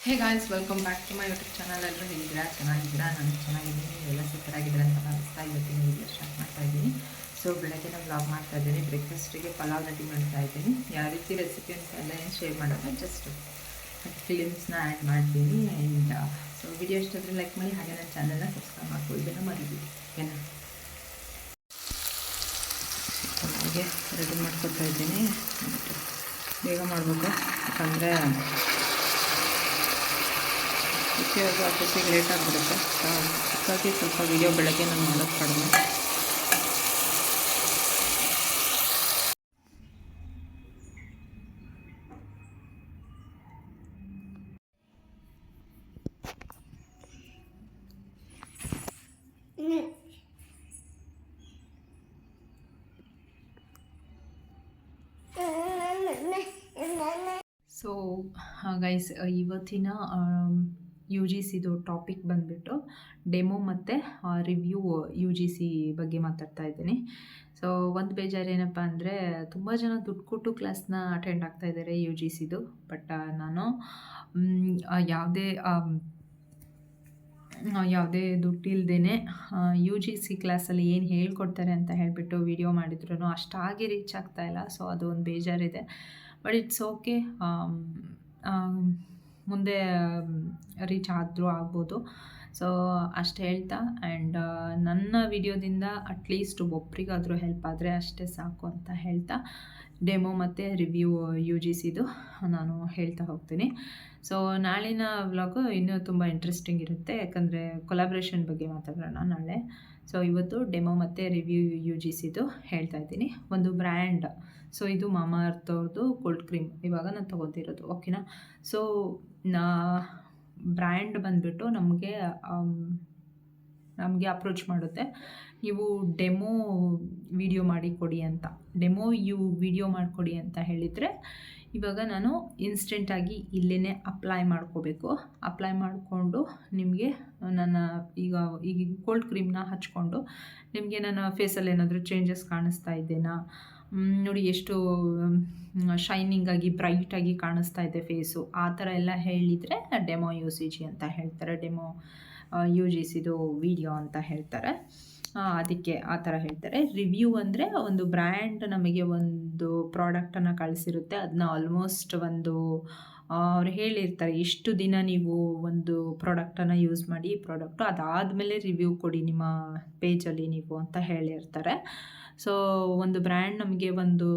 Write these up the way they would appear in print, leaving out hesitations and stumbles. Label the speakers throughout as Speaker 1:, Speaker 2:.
Speaker 1: Hey guys, welcome back to my YouTube channel. ಎಲ್ಲರೂ ಹೇಗಿದ್ದೀರಾ? ಚೆನ್ನಾಗಿದ್ದೀರಾ? ನಾನು ಚೆನ್ನಾಗಿದ್ದೀನಿ. ಎಲ್ಲ ಸೂಪರಾಗಿದ್ದೀರಾ ಅಂತ ಭಾವಿಸ್ತಾ ಇವತ್ತಿನ ವೀಡಿಯೋ ಸ್ಟಾರ್ಟ್ ಮಾಡ್ತಾ ಇದ್ದೀನಿ. ಸೊ ಬೆಳಗ್ಗೆ ವ್ಲಾಗ್ ಮಾಡ್ತಾ ಇದ್ದೀನಿ. ಬ್ರೇಕ್ಫಾಸ್ಟಿಗೆ ಪಲಾವ್ ರೆಡಿ ಮಾಡ್ತಾ ಇದ್ದೀನಿ. ಯಾವ ರೀತಿ ರೆಸಿಪಿ ಅಂತ ಎಲ್ಲ ಏನು ಶೇರ್ ಮಾಡೋಣ, ಜಸ್ಟ್ ಫಿಲಿಮ್ಸ್ನ ಆ್ಯಡ್ ಮಾಡ್ತೀನಿ. ಆ್ಯಂಡ್ ಸೊ ವಿಡಿಯೋ ಇಷ್ಟಾದರೆ ಲೈಕ್ ಮಾಡಿ, ಹಾಗೆ ನನ್ನ ಚಾನಲ್ನ ಸಬ್ಸ್ಕ್ರೈಬ್ ಮಾಡ್ಕೊಳ್ಳೋದನ್ನು ಮರಿಬೇಡಿ, ಓಕೆನಾ? ಹಾಗೆ ರೆಡಿ ಮಾಡ್ಕೊತಾ ಇದ್ದೀನಿ. ಬೇಗ ಮಾಡಬೇಕು, ಯಾಕಂದರೆ ಆಫೀಸಿಗೆ ಲೇಟ್ ಆಗಿಬಿಡುತ್ತೆ. ಹಾಗಾಗಿ ಸ್ವಲ್ಪ ವಿಡಿಯೋ ಬೆಳಗ್ಗೆ ನಾನು ಮಾಡೋದು ಕಡಿಮೆ. ಸೊ ಗೈಸ್, ಇವತ್ತಿನ ಯು ಜಿ ಸಿದು ಟಾಪಿಕ್ ಬಂದುಬಿಟ್ಟು ಡೆಮೋ ಮತ್ತು ರಿವ್ಯೂ ಯು ಜಿ ಸಿ ಬಗ್ಗೆ ಮಾತಾಡ್ತಾ ಇದ್ದೀನಿ. ಸೊ ಒಂದು ಬೇಜಾರು ಏನಪ್ಪ ಅಂದರೆ, ತುಂಬ ಜನ ದುಡ್ಡು ಕೊಟ್ಟು ಕ್ಲಾಸ್ನ attend ಆಗ್ತಾಯಿದ್ದಾರೆ U G Siddu. But ನಾನು ಯಾವುದೇ ದುಡ್ಡಿಲ್ದೇ ಯು ಜಿ ಸಿ ಕ್ಲಾಸಲ್ಲಿ ಏನು ಹೇಳ್ಕೊಡ್ತಾರೆ ಅಂತ ಹೇಳಿಬಿಟ್ಟು ವಿಡಿಯೋ ಮಾಡಿದ್ರು ಅಷ್ಟಾಗಿ ರೀಚ್ ಆಗ್ತಾಯಿಲ್ಲ. ಸೊ ಅದು ಒಂದು ಬೇಜಾರಿದೆ. ಬಟ್ ಇಟ್ಸ್ ಓಕೆ, ಮುಂದೆ ರೀಚ್ ಆದರೂ ಆಗ್ಬೋದು. ಸೊ ಅಷ್ಟು ಹೇಳ್ತಾ, ಆ್ಯಂಡ್ ನನ್ನ ವಿಡಿಯೋದಿಂದ ಅಟ್ಲೀಸ್ಟ್ ಒಬ್ರಿಗಾದರೂ ಹೆಲ್ಪ್ ಆದರೆ ಅಷ್ಟೇ ಸಾಕು ಅಂತ ಹೇಳ್ತಾ, ಡೆಮೋ ಮತ್ತು ರಿವ್ಯೂ ಯು ಜಿ ಸಿದು ನಾನು ಹೇಳ್ತಾ ಹೋಗ್ತೀನಿ. ಸೊ ನಾಳಿನ ವ್ಲಾಗು ಇನ್ನೂ ತುಂಬ ಇಂಟ್ರೆಸ್ಟಿಂಗ್ ಇರುತ್ತೆ, ಯಾಕಂದರೆ ಕೊಲಾಬ್ರೇಷನ್ ಬಗ್ಗೆ ಮಾತಾಡೋಣ ನಾಳೆ. ಸೊ ಇವತ್ತು ಡೆಮೋ ಮತ್ತು ರಿವ್ಯೂ ಯು ಜಿ ಸಿದು ಹೇಳ್ತಾ ಇದ್ದೀನಿ. ಒಂದು ಬ್ರ್ಯಾಂಡ್, ಸೊ ಇದು ಮಾಮಾ ಅರ್ತ್ ಅವ್ರದ್ದು ಕೋಲ್ಡ್ ಕ್ರೀಮ್ ಇವಾಗ ನಾನು ತೊಗೊತಿರೋದು, ಓಕೆನಾ? ಸೊ ಬ್ರ್ಯಾಂಡ್ ಬಂದುಬಿಟ್ಟು ನಮಗೆ ಅಪ್ರೋಚ್ ಮಾಡುತ್ತೆ, ನೀವು ಡೆಮೋ ವಿಡಿಯೋ ಮಾಡಿಕೊಡಿ ಅಂತ. ಡೆಮೋ ವಿಡಿಯೋ ಮಾಡಿಕೊಡಿ ಅಂತ ಹೇಳಿದರೆ ಇವಾಗ ನಾನು ಇನ್ಸ್ಟೆಂಟಾಗಿ ಇಲ್ಲೇ ಅಪ್ಲೈ ಮಾಡ್ಕೋಬೇಕು. ಅಪ್ಲೈ ಮಾಡಿಕೊಂಡು ನಿಮಗೆ ಈಗ ಕೋಲ್ಡ್ ಕ್ರೀಮ್ನ ಹಚ್ಕೊಂಡು ನಿಮಗೆ ನನ್ನ ಫೇಸಲ್ಲಿ ಏನಾದರೂ ಚೇಂಜಸ್ ಕಾಣಿಸ್ತಾ ಇದ್ದೇನಾ, ನೋಡಿ ಎಷ್ಟು ಶೈನಿಂಗಾಗಿ ಬ್ರೈಟಾಗಿ ಕಾಣಿಸ್ತಾ ಇದೆ ಫೇಸು, ಆ ಥರ ಎಲ್ಲ ಹೇಳಿದರೆ ಡೆಮೋ ಯು ಸಿ ಜಿ ಅಂತ ಹೇಳ್ತಾರೆ. ಡೆಮೋ ಯು ಜಿ ಸಿದು ವಿಡಿಯೋ ಅಂತ ಹೇಳ್ತಾರೆ. ಅದಕ್ಕೆ ಆ ಥರ ಹೇಳ್ತಾರೆ. ರಿವ್ಯೂ ಅಂದರೆ ಒಂದು ಬ್ರ್ಯಾಂಡ್ ನಮಗೆ ಒಂದು ಪ್ರಾಡಕ್ಟನ್ನು ಕಳಿಸಿರುತ್ತೆ, ಅದನ್ನ ಆಲ್ಮೋಸ್ಟ್ ಅವ್ರು ಹೇಳಿರ್ತಾರೆ ಎಷ್ಟು ದಿನ ನೀವು ಒಂದು ಪ್ರಾಡಕ್ಟನ್ನು ಯೂಸ್ ಮಾಡಿ, ಈ ಪ್ರಾಡಕ್ಟು ಅದಾದಮೇಲೆ ರಿವ್ಯೂ ಕೊಡಿ ನಿಮ್ಮ ಪೇಜಲ್ಲಿ ನೀವು ಅಂತ ಹೇಳಿರ್ತಾರೆ. ಸೊ ಒಂದು ಬ್ರ್ಯಾಂಡ್ ನಮಗೆ ಒಂದು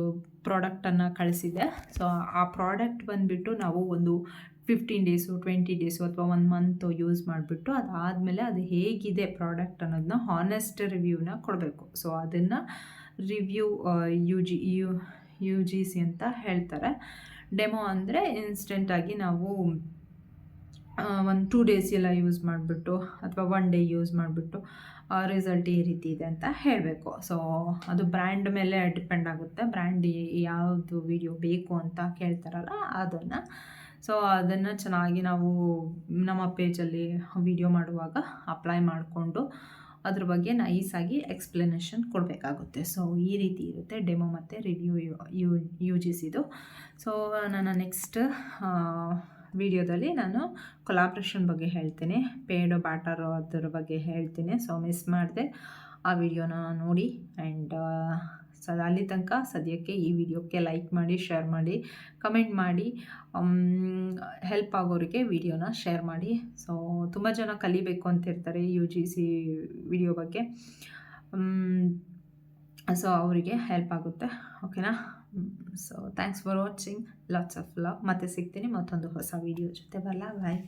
Speaker 1: ಪ್ರಾಡಕ್ಟನ್ನು ಕಳಿಸಿದೆ. ಸೊ ಆ ಪ್ರಾಡಕ್ಟ್ ಬಂದುಬಿಟ್ಟು ನಾವು ಒಂದು 15 ಡೇಸು 20 ಡೇಸು ಅಥವಾ 1 ಮಂತು ಯೂಸ್ ಮಾಡಿಬಿಟ್ಟು ಅದಾದಮೇಲೆ ಅದು ಹೇಗಿದೆ ಪ್ರಾಡಕ್ಟ್ ಅನ್ನೋದನ್ನ ಹಾನೆಸ್ಟ್ ರಿವ್ಯೂನ ಕೊಡಬೇಕು. ಸೊ ಅದನ್ನು ರಿವ್ಯೂ ಯು ಜಿ ಸಿ ಅಂತ ಹೇಳ್ತಾರೆ. ಡೆಮೋ ಅಂದರೆ ಇನ್ಸ್ಟೆಂಟಾಗಿ ನಾವು 1-2 ಡೇಸ್ ಎಲ್ಲ ಯೂಸ್ ಮಾಡಿಬಿಟ್ಟು ಅಥವಾ 1 ಡೇ ಯೂಸ್ ಮಾಡಿಬಿಟ್ಟು ರಿಸಲ್ಟ್ ಈ ರೀತಿ ಇದೆ ಅಂತ ಹೇಳಬೇಕು. ಸೊ ಅದು ಬ್ರ್ಯಾಂಡ್ ಮೇಲೆ ಡಿಪೆಂಡ್ ಆಗುತ್ತೆ. ಬ್ರ್ಯಾಂಡ್ ಯಾವುದು ವಿಡಿಯೋ ಬೇಕು ಅಂತ ಕೇಳ್ತಾರಲ್ಲ ಅದನ್ನು. ಸೊ ಅದನ್ನು ಚೆನ್ನಾಗಿ ನಾವು ನಮ್ಮ ಪೇಜಲ್ಲಿ ವಿಡಿಯೋ ಮಾಡುವಾಗ ಅಪ್ಲೈ ಮಾಡಿಕೊಂಡು ಅದ್ರ ಬಗ್ಗೆ ನೈಸಾಗಿ ಎಕ್ಸ್ಪ್ಲನೇಷನ್ ಕೊಡಬೇಕಾಗುತ್ತೆ. ಸೊ ಈ ರೀತಿ ಇರುತ್ತೆ ಡೆಮೋ ಮತ್ತು ರಿವ್ಯೂ ಯು ಜಿ ಸಿದು. ಸೊ ನನ್ನ ನೆಕ್ಸ್ಟ್ ವಿಡಿಯೋದಲ್ಲಿ ನಾನು ಕೊಲಾಬ್ರೇಷನ್ ಬಗ್ಗೆ ಹೇಳ್ತೀನಿ, ಪೇಡ್ ಬ್ಯಾಟರ್ ಅದ್ರ ಬಗ್ಗೆ ಹೇಳ್ತೀನಿ. ಸೊ ಮಿಸ್ ಮಾಡಿದೆ ಆ ವಿಡಿಯೋನ ನೋಡಿ. ಆ್ಯಂಡ್ ಅಲ್ಲಿ ತನಕ ಸದ್ಯಕ್ಕೆ ಈ ವಿಡಿಯೋಕ್ಕೆ ಲೈಕ್ ಮಾಡಿ, ಶೇರ್ ಮಾಡಿ, ಕಮೆಂಟ್ ಮಾಡಿ, ಹೆಲ್ಪ್ ಆಗೋರಿಗೆ ವಿಡಿಯೋನ ಶೇರ್ ಮಾಡಿ. ಸೊ ತುಂಬ ಜನ ಕಲಿಬೇಕು ಅಂತಿರ್ತಾರೆ ಯು ಜಿ ಸಿ ವಿಡಿಯೋ ಬಗ್ಗೆ. ಸೊ ಅವರಿಗೆ ಹೆಲ್ಪ್ ಆಗುತ್ತೆ, ಓಕೆನಾ? So thanks for watching, lots of love. ಮತ್ತೆ ಸಿಗ್ತೀನಿ ಮತ್ತೊಂದು ಹೊಸ ವಿಡಿಯೋ ಜೊತೆ. ಬಾಯ್.